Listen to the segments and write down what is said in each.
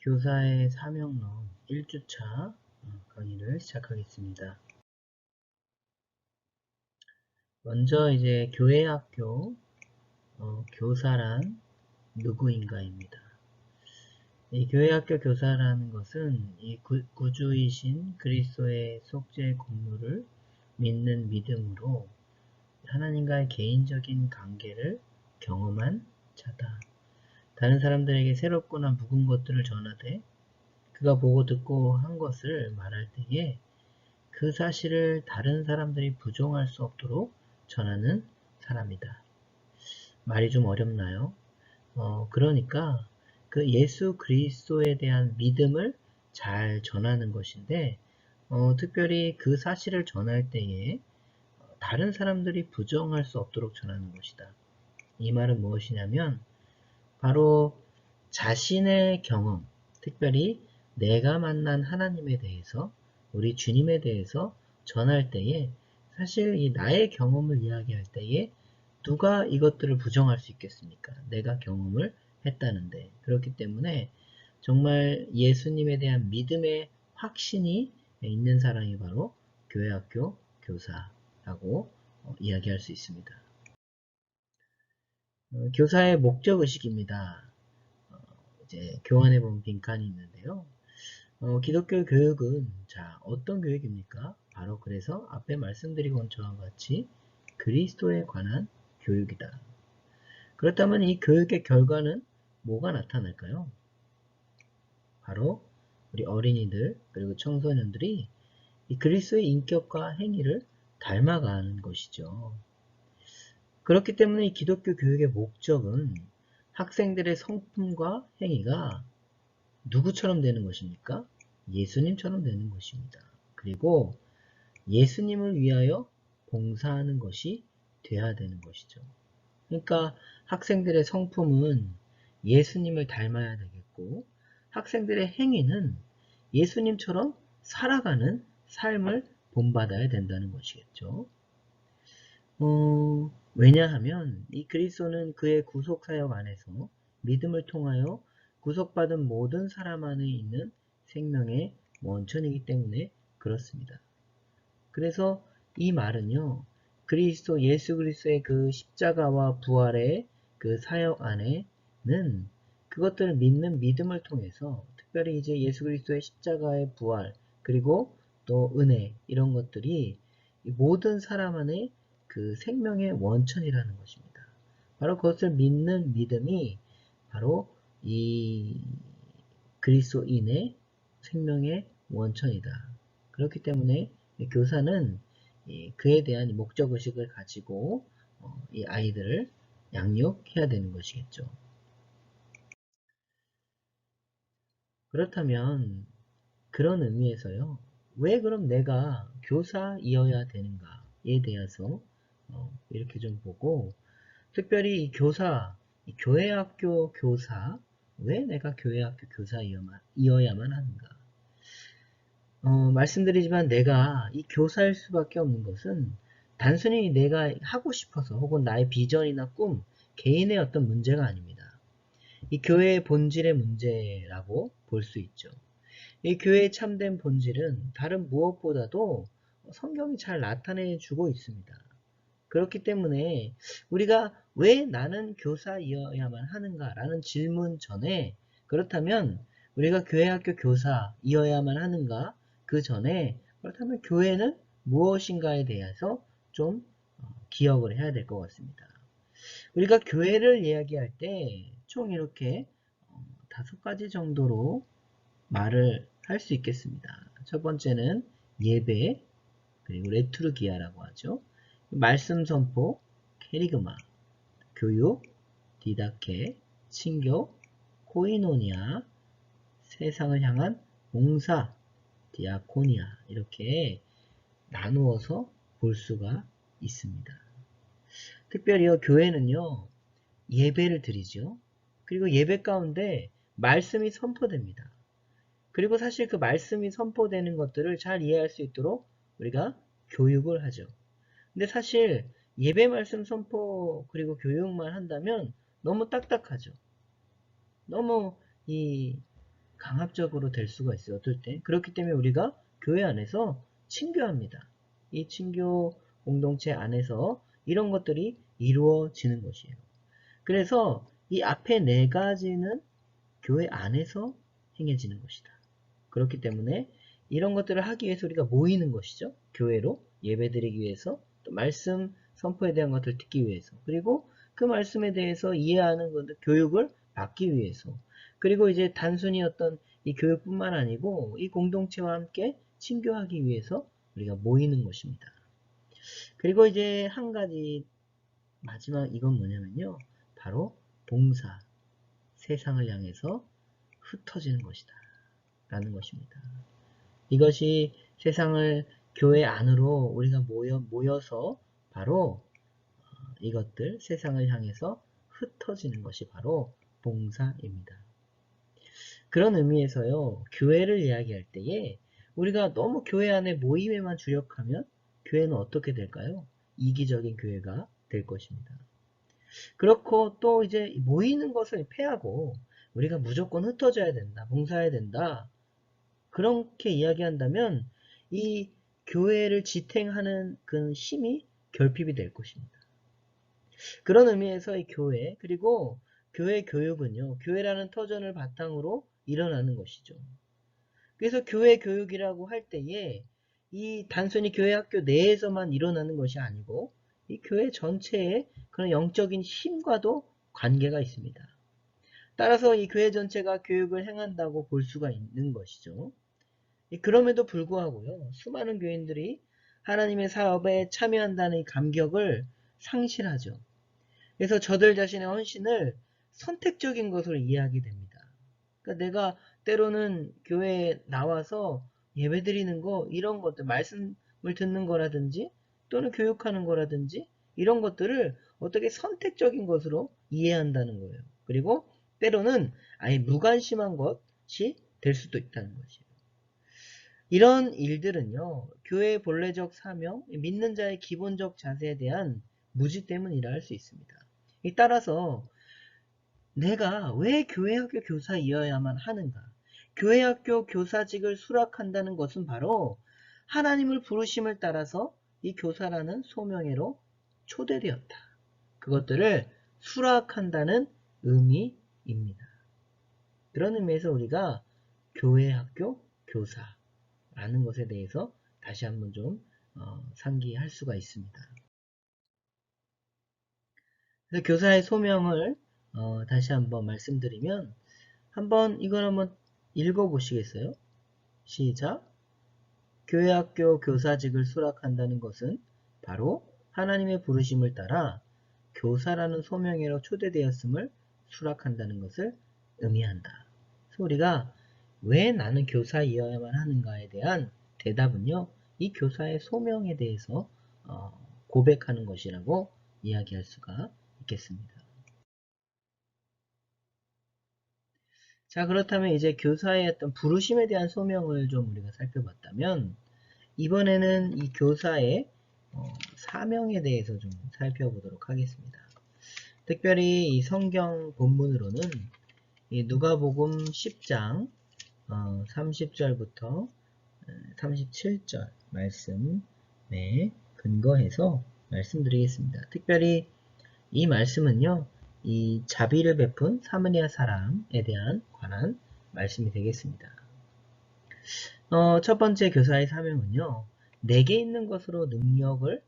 교사의 사명론 1주차 강의를 시작하겠습니다. 먼저 이제 교회학교 교사란 누구인가입니다. 이 교회학교 교사라는 것은 이 구주이신 그리스도의 속죄 공로를 믿는 믿음으로 하나님과의 개인적인 관계를 경험한 자다. 다른 사람들에게 새롭거나 묵은 것들을 전하되 그가 보고 듣고 한 것을 말할 때에 그 사실을 다른 사람들이 부정할 수 없도록 전하는 사람이다. 말이 좀 어렵나요? 그러니까 그 예수 그리스도에 대한 믿음을 잘 전하는 것인데 특별히 그 사실을 전할 때에 다른 사람들이 부정할 수 없도록 전하는 것이다. 이 말은 무엇이냐면 바로 자신의 경험, 특별히 내가 만난 하나님에 대해서 우리 주님에 대해서 전할 때에 사실 이 나의 경험을 이야기할 때에 누가 이것들을 부정할 수 있겠습니까? 내가 경험을 했다는데. 그렇기 때문에 정말 예수님에 대한 믿음의 확신이 있는 사람이 바로 교회학교 교사라고 이야기할 수 있습니다. 교사의 목적의식입니다. 이제 교환해 본 빈칸이 있는데요. 기독교 교육은 어떤 교육입니까? 바로 그래서 앞에 말씀드리고 온 저와 같이 그리스도에 관한 교육이다. 그렇다면 이 교육의 결과는 뭐가 나타날까요? 바로 우리 어린이들 그리고 청소년들이 이 그리스도의 인격과 행위를 닮아가는 것이죠. 그렇기 때문에 이 기독교 교육의 목적은 학생들의 성품과 행위가 누구처럼 되는 것입니까? 예수님처럼 되는 것입니다. 그리고 예수님을 위하여 봉사하는 것이 돼야 되는 것이죠. 그러니까 학생들의 성품은 예수님을 닮아야 되겠고 학생들의 행위는 예수님처럼 살아가는 삶을 본받아야 된다는 것이겠죠. 왜냐하면 이 그리스도는 그의 구속사역 안에서 믿음을 통하여 구속받은 모든 사람 안에 있는 생명의 원천이기 때문에 그렇습니다. 그래서 이 말은요, 예수 그리스도의 그 십자가와 부활의 그 사역 안에는 그것들을 믿는 믿음을 통해서 특별히 이제 예수 그리스도의 십자가의 부활 그리고 또 은혜 이런 것들이 모든 사람 안에 그 생명의 원천이라는 것입니다. 바로 그것을 믿는 믿음이 바로 이 그리스도인의 생명의 원천이다. 그렇기 때문에 교사는 그에 대한 목적의식을 가지고 이 아이들을 양육해야 되는 것이겠죠. 그렇다면 그런 의미에서요. 왜 그럼 내가 교사이어야 되는가에 대해서 이렇게 좀 보고 특별히 이 교사, 이 교회학교 교사 왜 내가 교회학교 교사이어야만 하는가? 말씀드리지만 내가 이 교사일 수밖에 없는 것은 단순히 내가 하고 싶어서 혹은 나의 비전이나 꿈, 개인의 어떤 문제가 아닙니다. 이 교회의 본질의 문제라고 볼 수 있죠. 이 교회의 참된 본질은 다른 무엇보다도 성경이 잘 나타내 주고 있습니다. 그렇기 때문에 우리가 왜 나는 교사이어야만 하는가라는 질문 전에 그렇다면 우리가 교회학교 교사이어야만 하는가 그 전에 그렇다면 교회는 무엇인가에 대해서 좀 기억을 해야 될 것 같습니다. 우리가 교회를 이야기할 때 총 이렇게 5가지 정도로 말을 할 수 있겠습니다. 첫 번째는 예배, 그리고 레투르기아라고 하죠. 말씀 선포, 케리그마, 교육, 디다케, 친교, 코이노니아, 세상을 향한 봉사, 디아코니아 이렇게 나누어서 볼 수가 있습니다. 특별히 교회는요. 예배를 드리죠. 그리고 예배 가운데 말씀이 선포됩니다. 그리고 사실 그 말씀이 선포되는 것들을 잘 이해할 수 있도록 우리가 교육을 하죠. 근데 사실 예배 말씀 선포 그리고 교육만 한다면 너무 딱딱하죠. 너무 강압적으로 될 수가 있어요. 어떨 때. 그렇기 때문에 우리가 교회 안에서 친교합니다. 이 친교 공동체 안에서 이런 것들이 이루어지는 것이에요. 그래서 이 앞에 네 가지는 교회 안에서 행해지는 것이다. 그렇기 때문에 이런 것들을 하기 위해서 우리가 모이는 것이죠. 교회로 예배드리기 위해서, 또 말씀 선포에 대한 것들을 듣기 위해서, 그리고 그 말씀에 대해서 이해하는 것들, 교육을 받기 위해서, 그리고 이제 단순히 어떤 이 교육뿐만 아니고 이 공동체와 함께 친교하기 위해서 우리가 모이는 것입니다. 그리고 이제 한 가지 마지막 이건 뭐냐면요. 바로 봉사, 세상을 향해서 흩어지는 것이다. 라는 것입니다. 이것이 세상을 교회 안으로 우리가 모여서 바로 이것들 세상을 향해서 흩어지는 것이 바로 봉사입니다. 그런 의미에서요. 교회를 이야기할 때에 우리가 너무 교회 안에 모임에만 주력하면 교회는 어떻게 될까요? 이기적인 교회가 될 것입니다. 그렇고 또 이제 모이는 것을 폐하고 우리가 무조건 흩어져야 된다. 봉사해야 된다. 그렇게 이야기한다면 이 교회를 지탱하는 그 힘이 결핍이 될 것입니다. 그런 의미에서 이 교회 그리고 교회 교육은요. 교회라는 터전을 바탕으로 일어나는 것이죠. 그래서 교회 교육이라고 할 때에 이 단순히 교회 학교 내에서만 일어나는 것이 아니고 이 교회 전체의 그런 영적인 힘과도 관계가 있습니다. 따라서 이 교회 전체가 교육을 행한다고 볼 수가 있는 것이죠. 그럼에도 불구하고요. 수많은 교인들이 하나님의 사업에 참여한다는 이 감격을 상실하죠. 그래서 저들 자신의 헌신을 선택적인 것으로 이해하게 됩니다. 그러니까 내가 때로는 교회에 나와서 예배드리는 거 이런 것들 말씀을 듣는 거라든지 또는 교육하는 거라든지 이런 것들을 어떻게 선택적인 것으로 이해한다는 거예요. 그리고 때로는 아예 무관심한 것이 될 수도 있다는 것이에요. 이런 일들은요. 교회의 본래적 사명, 믿는 자의 기본적 자세에 대한 무지 때문이라 할 수 있습니다. 따라서 내가 왜 교회학교 교사이어야만 하는가? 교회학교 교사직을 수락한다는 것은 바로 하나님을 부르심을 따라서 이 교사라는 소명회로 초대되었다. 그것들을 수락한다는 의미입니다. 그런 의미에서 우리가 교회학교 교사라는 것에 대해서 다시 한번 좀 상기할 수가 있습니다. 그래서 교사의 소명을 다시 한번 말씀드리면 이걸 한번 읽어보시겠어요? 시작. 교회학교 교사직을 수락한다는 것은 바로 하나님의 부르심을 따라 교사라는 소명으로 초대되었음을 수락한다는 것을 의미한다. 그래서 우리가 왜 나는 교사이어야만 하는가에 대한 대답은요. 이 교사의 소명에 대해서 고백하는 것이라고 이야기할 수가 있겠습니다. 자, 그렇다면 이제 교사의 어떤 부르심에 대한 소명을 좀 우리가 살펴봤다면 이번에는 이 교사의 사명에 대해서 좀 살펴보도록 하겠습니다. 특별히 이 성경 본문으로는 이 누가복음 10장 30절부터 37절 말씀에 근거해서 말씀드리겠습니다. 특별히 이 말씀은요. 이 자비를 베푼 사마리아 사람에 대한 관한 말씀이 되겠습니다. 첫 번째 교사의 사명은요. 내게 있는 것으로 능력을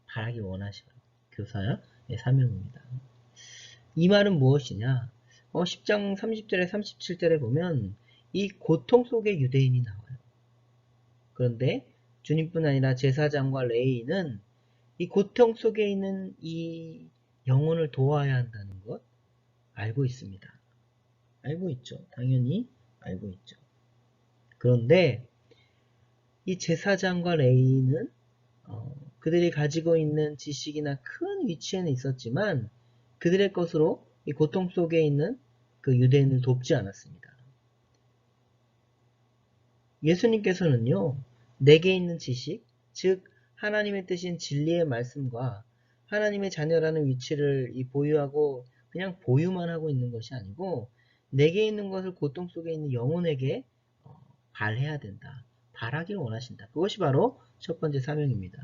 바라기 원하셔요. 교사의 사명입니다. 이 말은 무엇이냐? 10장 30절에 37절에 보면 이 고통 속의 유대인이 나와요. 그런데 주님뿐 아니라 제사장과 레위인은 이 고통 속에 있는 이 영혼을 도와야 한다는 것 알고 있습니다. 알고 있죠. 당연히 알고 있죠. 그런데 이 제사장과 레위인은 그들이 가지고 있는 지식이나 큰 위치에는 있었지만 그들의 것으로 이 고통 속에 있는 그 유대인을 돕지 않았습니다. 예수님께서는요. 내게 있는 지식, 즉 하나님의 뜻인 진리의 말씀과 하나님의 자녀라는 위치를 보유하고 그냥 보유만 하고 있는 것이 아니고 내게 있는 것을 고통 속에 있는 영혼에게 발해야 된다. 발하길 원하신다. 그것이 바로 첫 번째 사명입니다.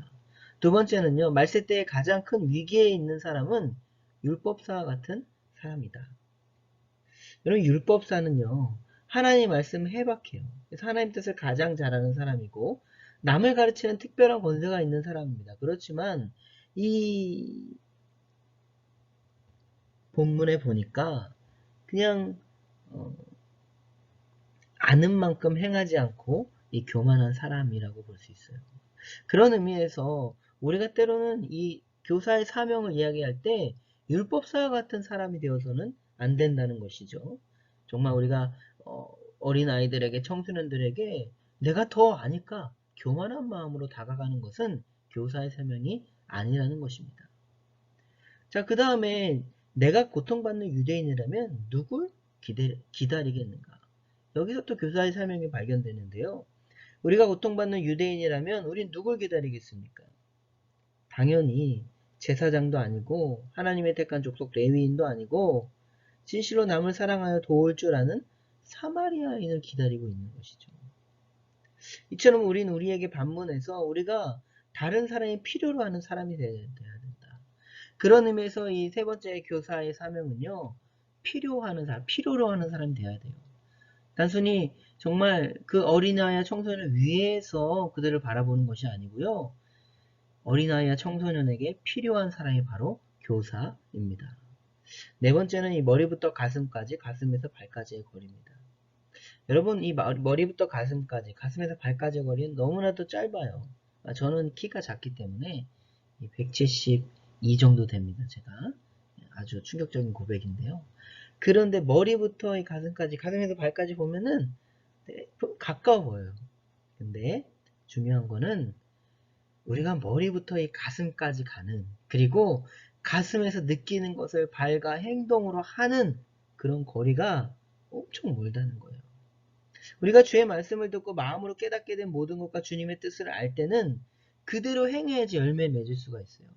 두 번째는요. 말세 때의 가장 큰 위기에 있는 사람은 율법사와 같은 사람이다. 여러분 율법사는요. 하나님 말씀을 해박해요. 그래서 하나님 뜻을 가장 잘하는 사람이고 남을 가르치는 특별한 권세가 있는 사람입니다. 그렇지만 이 본문에 보니까 그냥 아는 만큼 행하지 않고 이 교만한 사람이라고 볼 수 있어요. 그런 의미에서 우리가 때로는 이 교사의 사명을 이야기할 때 율법사와 같은 사람이 되어서는 안 된다는 것이죠. 정말 우리가 어린 아이들에게 청소년들에게 내가 더 아니까 교만한 마음으로 다가가는 것은 교사의 사명이 아니라는 것입니다. 자, 그 다음에 내가 고통받는 유대인이라면 누굴 기다리겠는가? 여기서 또 교사의 사명이 발견되는데요. 우리가 고통받는 유대인이라면 우린 누굴 기다리겠습니까? 당연히 제사장도 아니고 하나님의 택한 족속 레위인도 아니고 진실로 남을 사랑하여 도울 줄 아는 사마리아인을 기다리고 있는 것이죠. 이처럼 우린 우리에게 반문해서 우리가 다른 사람이 필요로 하는 사람이 되어야 된다. 그런 의미에서 이 세 번째 교사의 사명은요. 필요로 하는 사람이 되어야 돼요. 단순히 정말 그 어린아이와 청소년을 위해서 그들을 바라보는 것이 아니고요. 어린아이와 청소년에게 필요한 사람이 바로 교사입니다. 네 번째는 이 머리부터 가슴까지, 가슴에서 발까지의 거리입니다. 여러분 이 머리부터 가슴까지, 가슴에서 발까지의 거리는 너무나도 짧아요. 저는 키가 작기 때문에 172 정도 됩니다. 제가 아주 충격적인 고백인데요. 그런데 머리부터 이 가슴까지, 가슴에서 발까지 보면은 가까워 보여요. 근데 중요한 거는 우리가 머리부터 이 가슴까지 가는, 그리고 가슴에서 느끼는 것을 발과 행동으로 하는 그런 거리가 엄청 멀다는 거예요. 우리가 주의 말씀을 듣고 마음으로 깨닫게 된 모든 것과 주님의 뜻을 알 때는 그대로 행해야지 열매 맺을 수가 있어요.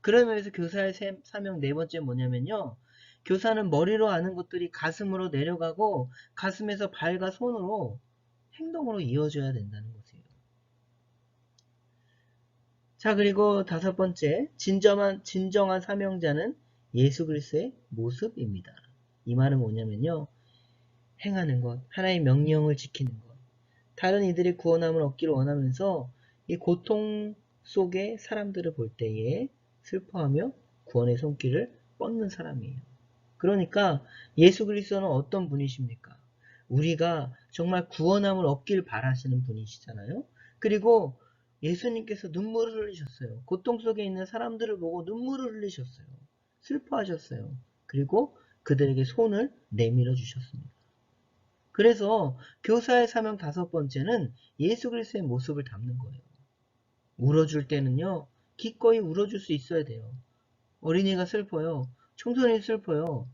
그런 면에서 교사의 사명 네 번째 뭐냐면요. 교사는 머리로 아는 것들이 가슴으로 내려가고 가슴에서 발과 손으로 행동으로 이어져야 된다는 것이에요. 자, 그리고 다섯 번째, 진정한 사명자는 예수 그리스도의 모습입니다. 이 말은 뭐냐면요. 행하는 것, 하나의 명령을 지키는 것, 다른 이들의 구원함을 얻기를 원하면서 이 고통 속의 사람들을 볼 때에 슬퍼하며 구원의 손길을 뻗는 사람이에요. 그러니까 예수 그리스도는 어떤 분이십니까? 우리가 정말 구원함을 얻길 바라시는 분이시잖아요. 그리고 예수님께서 눈물을 흘리셨어요. 고통 속에 있는 사람들을 보고 눈물을 흘리셨어요. 슬퍼하셨어요. 그리고 그들에게 손을 내밀어 주셨습니다. 그래서 교사의 사명 다섯 번째는 예수 그리스도의 모습을 담는 거예요. 울어줄 때는요. 기꺼이 울어줄 수 있어야 돼요. 어린이가 슬퍼요. 청소년이 슬퍼요.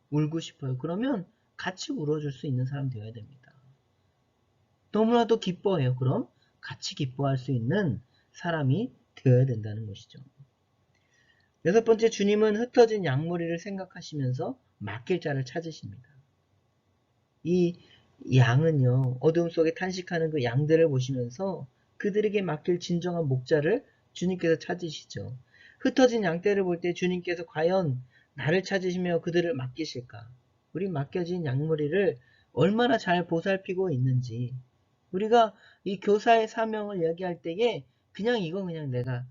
울고 싶어요. 그러면 같이 울어줄 수 있는 사람 되어야 됩니다. 너무나도 기뻐해요. 그럼 같이 기뻐할 수 있는 사람이 되어야 된다는 것이죠. 여섯 번째, 주님은 흩어진 양머리를 생각하시면서 맡길 자를 찾으십니다. 이 양은요, 어둠 속에 탄식하는 그 양들을 보시면서 그들에게 맡길 진정한 목자를 주님께서 찾으시죠. 흩어진 양떼를 볼 때 주님께서 과연 나를 찾으시며 그들을 맡기실까? 우리 맡겨진 양머리를 얼마나 잘 보살피고 있는지, 우리가 이 교사의 사명을 이야기할 때에 그냥 내가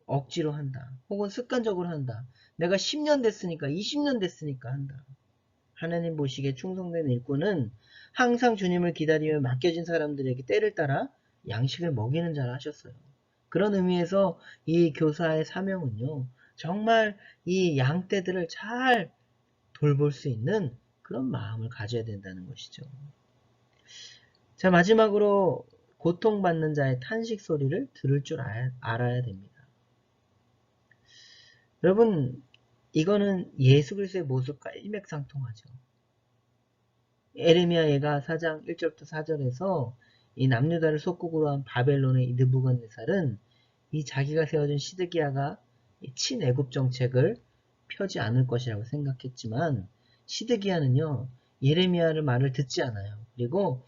억지로 한다. 혹은 습관적으로 한다. 내가 10년 됐으니까 20년 됐으니까 한다. 하나님 보시기에 충성된 일꾼은 항상 주님을 기다리며 맡겨진 사람들에게 때를 따라 양식을 먹이는 자라 하셨어요. 그런 의미에서 이 교사의 사명은요. 정말 이 양떼들을 잘 돌볼 수 있는 그런 마음을 가져야 된다는 것이죠. 자, 마지막으로 고통받는 자의 탄식 소리를 들을 줄 알아야 됩니다. 여러분, 이거는 예수 그리스도의 모습과 일맥상통하죠. 에레미야 예가 4장 1절부터 4절에서 이 남유다를 속국으로 한 바벨론의 이 느부갓네살은 이 자기가 세워준 시드기야가 친애굽 정책을 펴지 않을 것이라고 생각했지만 시드기야는요 예레미야를 말을 듣지 않아요. 그리고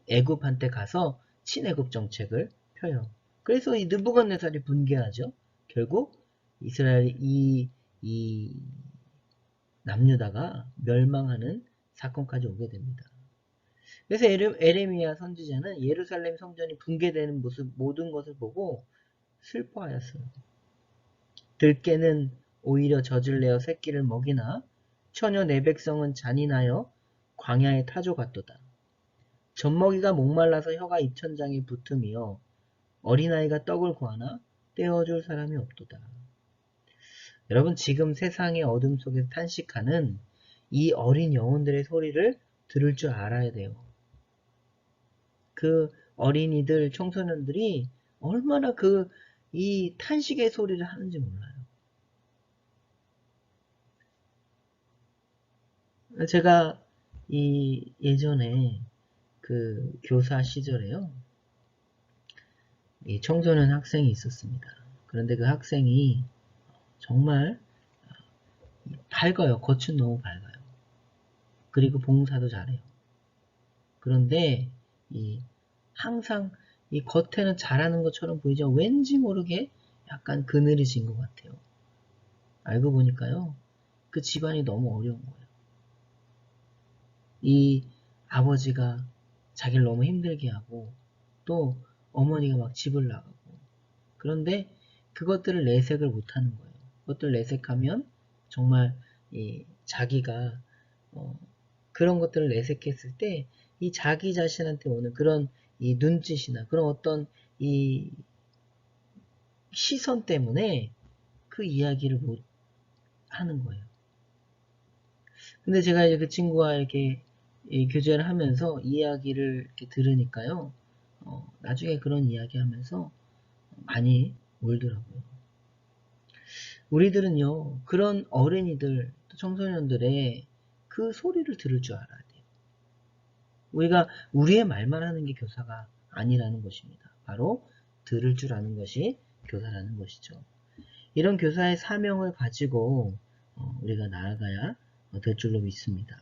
애굽한테 가서 친애굽 정책을 펴요. 그래서 이 느부갓네살이 분개하죠. 결국 이스라엘 이 남유다가 멸망하는 사건까지 오게 됩니다. 그래서 에레미야 선지자는 예루살렘 성전이 붕괴되는 모습 모든 것을 보고 슬퍼하였어요. 들깨는 오히려 젖을 내어 새끼를 먹이나 처녀 내 백성은 잔인하여 광야에 타조갔도다. 젖먹이가 목말라서 혀가 입천장에 붙음이여 어린아이가 떡을 구하나 떼어줄 사람이 없도다. 여러분 지금 세상의 어둠 속에서 탄식하는 이 어린 영혼들의 소리를 들을 줄 알아야 돼요. 그 어린이들, 청소년들이 얼마나 이 탄식의 소리를 하는지 몰라요. 제가 예전에 그 교사 시절에요. 이 청소년 학생이 있었습니다. 그런데 그 학생이 정말 밝아요. 겉은 너무 밝아요. 그리고 봉사도 잘해요. 그런데 항상 이 겉에는 잘하는 것처럼 보이지만 왠지 모르게 약간 그늘이진 것 같아요. 알고 보니까요. 그 집안이 너무 어려운 거예요. 이 아버지가 자기를 너무 힘들게 하고 또 어머니가 막 집을 나가고 그런데 그것들을 내색을 못하는 거예요. 그것들을 내색하면 정말 자기가 그런 것들을 내색했을 때 이 자기 자신한테 오는 그런 이 눈짓이나 그런 어떤 이 시선 때문에 그 이야기를 못 하는 거예요. 근데 제가 이제 그 친구와 이렇게 교제를 하면서 이야기를 이렇게 들으니까요. 나중에 그런 이야기 하면서 많이 울더라고요. 우리들은요, 그런 어린이들, 또 청소년들의 그 소리를 들을 줄 알아야 돼요. 우리가 우리의 말만 하는 게 교사가 아니라는 것입니다. 바로 들을 줄 아는 것이 교사라는 것이죠. 이런 교사의 사명을 가지고 우리가 나아가야 될 줄로 믿습니다.